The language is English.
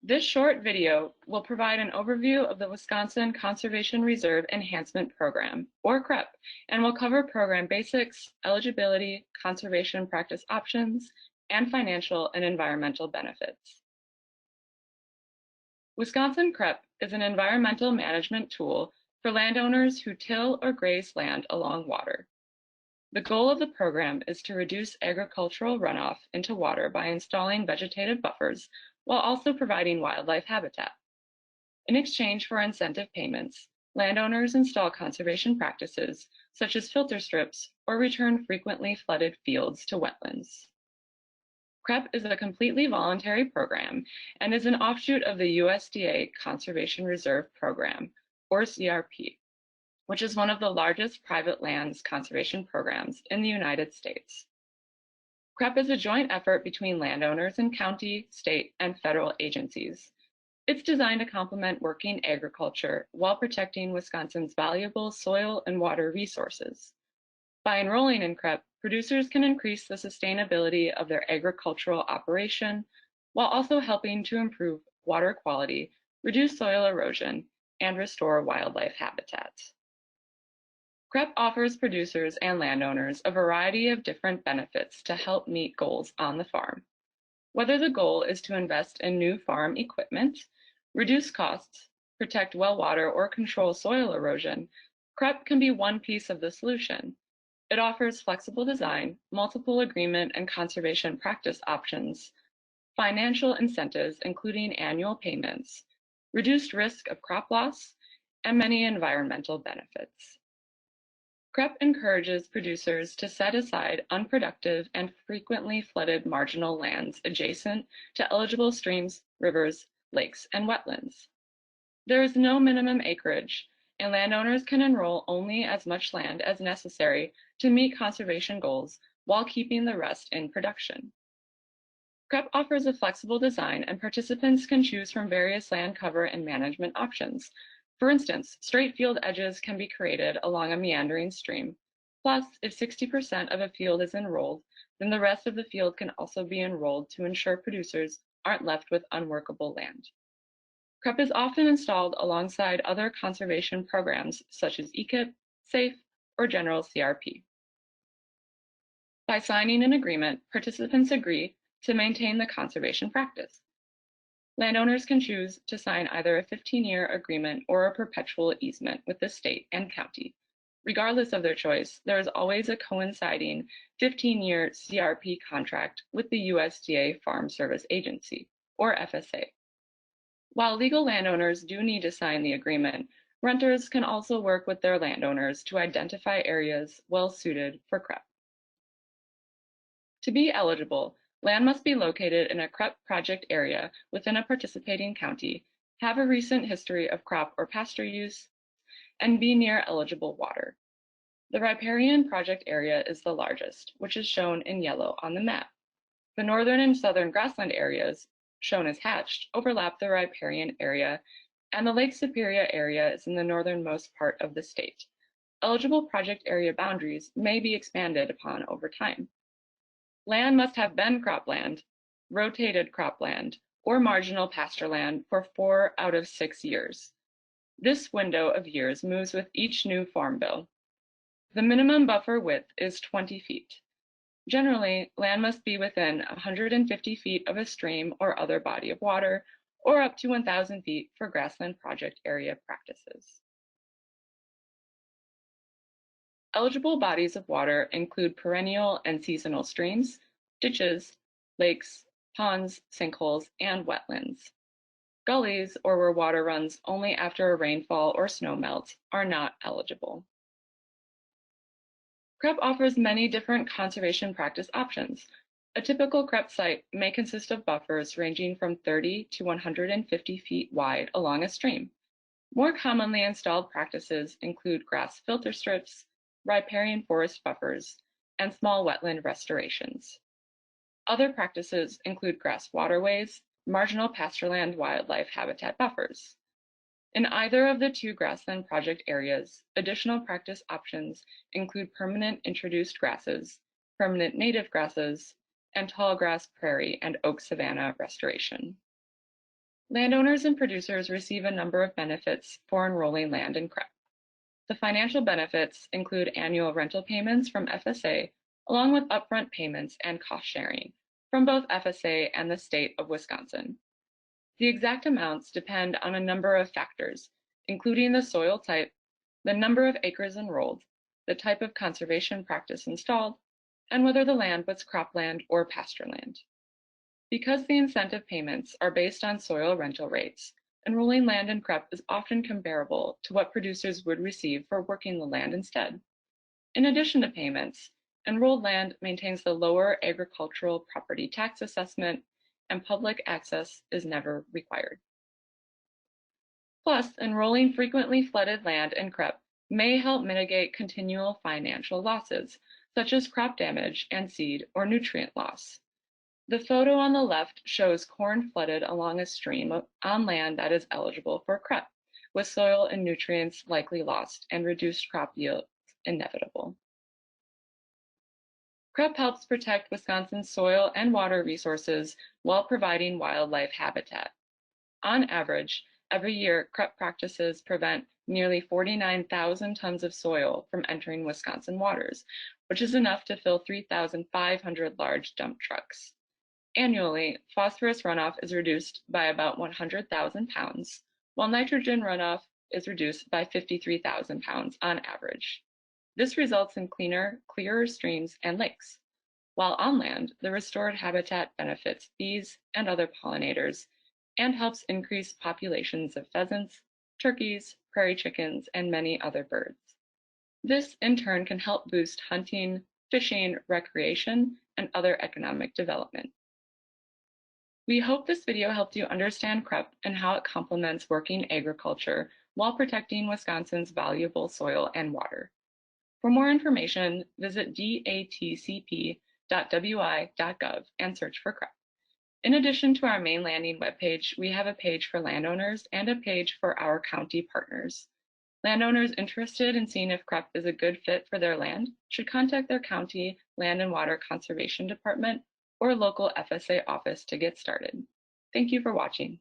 This short video will provide an overview of the Wisconsin Conservation Reserve Enhancement Program, or CREP, and will cover program basics, eligibility, conservation practice options, and financial and environmental benefits. Wisconsin CREP is an environmental management tool for landowners who till or graze land along water. The goal of the program is to reduce agricultural runoff into water by installing vegetative buffers while also providing wildlife habitat. In exchange for incentive payments, landowners install conservation practices such as filter strips or return frequently flooded fields to wetlands. CREP is a completely voluntary program and is an offshoot of the USDA Conservation Reserve Program, or CRP, which is one of the largest private lands conservation programs in the United States. CREP is a joint effort between landowners and county, state, and federal agencies. It's designed to complement working agriculture while protecting Wisconsin's valuable soil and water resources. By enrolling in CREP, producers can increase the sustainability of their agricultural operation while also helping to improve water quality, reduce soil erosion, and restore wildlife habitats. CREP offers producers and landowners a variety of different benefits to help meet goals on the farm. Whether the goal is to invest in new farm equipment, reduce costs, protect well water, or control soil erosion, CREP can be one piece of the solution. It offers flexible design, multiple agreement and conservation practice options, financial incentives including annual payments, reduced risk of crop loss, and many environmental benefits. CREP encourages producers to set aside unproductive and frequently flooded marginal lands adjacent to eligible streams, rivers, lakes, and wetlands. There is no minimum acreage, and landowners can enroll only as much land as necessary to meet conservation goals while keeping the rest in production. CREP offers a flexible design, and participants can choose from various land cover and management options. For instance, straight field edges can be created along a meandering stream. Plus, if 60% of a field is enrolled, then the rest of the field can also be enrolled to ensure producers aren't left with unworkable land. CREP is often installed alongside other conservation programs such as EQIP, SAFE, or General CRP. By signing an agreement, participants agree to maintain the conservation practice. Landowners can choose to sign either a 15-year agreement or a perpetual easement with the state and county. Regardless of their choice, there is always a coinciding 15-year CRP contract with the USDA Farm Service Agency, or FSA. While legal landowners do need to sign the agreement, renters can also work with their landowners to identify areas well suited for CREP. To be eligible, land must be located in a CREP project area within a participating county, have a recent history of crop or pasture use, and be near eligible water. The riparian project area is the largest, which is shown in yellow on the map. The northern and southern grassland areas, shown as hatched, overlap the riparian area, and the Lake Superior area is in the northernmost part of the state. Eligible project area boundaries may be expanded upon over time. Land must have been cropland, rotated cropland, or marginal pasture land for 4 out of 6 years. This window of years moves with each new farm bill. The minimum buffer width is 20 feet. Generally, land must be within 150 feet of a stream or other body of water, or up to 1,000 feet for grassland project area practices. Eligible bodies of include perennial and seasonal streams, ditches, lakes, ponds, sinkholes, and wetlands. Gullies, or where water runs only after a rainfall or snow melt, are not eligible. CREP offers many different conservation practice options. A typical CREP site may consist of buffers ranging from 30 to 150 feet wide along a stream. More commonly installed practices include grass filter strips, riparian forest buffers, and small wetland restorations. Other practices include grass waterways, marginal pastureland wildlife habitat buffers. In either of the 2 grassland project areas, additional practice options include permanent introduced grasses, permanent native grasses, and tall grass prairie and oak savanna restoration. Landowners and producers receive a number of benefits for enrolling land in CREP. The financial benefits include annual rental payments from FSA, along with upfront payments and cost sharing from both FSA and the state of Wisconsin. The exact amounts depend on a number of factors, including the soil type, the number of acres enrolled, the type of conservation practice installed, and whether the land was cropland or pasture land. Because the incentive payments are based on soil rental rates, enrolling land in CREP is often comparable to what producers would receive for working the land instead. In addition to payments, enrolled land maintains the lower agricultural property tax assessment, and public access is never required. Plus, enrolling frequently flooded land in CREP may help mitigate continual financial losses, such as crop damage and seed or nutrient loss. The photo on the left shows corn flooded along a stream on land that is eligible for CREP, with soil and nutrients likely lost and reduced crop yields inevitable. CREP helps protect Wisconsin's soil and water resources while providing wildlife habitat. On average, every year, CREP practices prevent nearly 49,000 tons of soil from entering Wisconsin waters, which is enough to fill 3,500 large dump trucks. Annually, phosphorus runoff is reduced by about 100,000 pounds, while nitrogen runoff is reduced by 53,000 pounds on average. This results in cleaner, clearer streams and lakes. While on land, the restored habitat benefits bees and other pollinators and helps increase populations of pheasants, turkeys, prairie chickens, and many other birds. This, in turn, can help boost hunting, fishing, recreation, and other economic development. We hope this video helped you understand CREP and how it complements working agriculture while protecting Wisconsin's valuable soil and water. For more information, visit datcp.wi.gov and search for CREP. In addition to our main landing webpage, we have a page for landowners and a page for our county partners. Landowners interested in seeing if CREP is a good fit for their land should contact their county Land and Water Conservation Department or local FSA office to get started. Thank you for watching.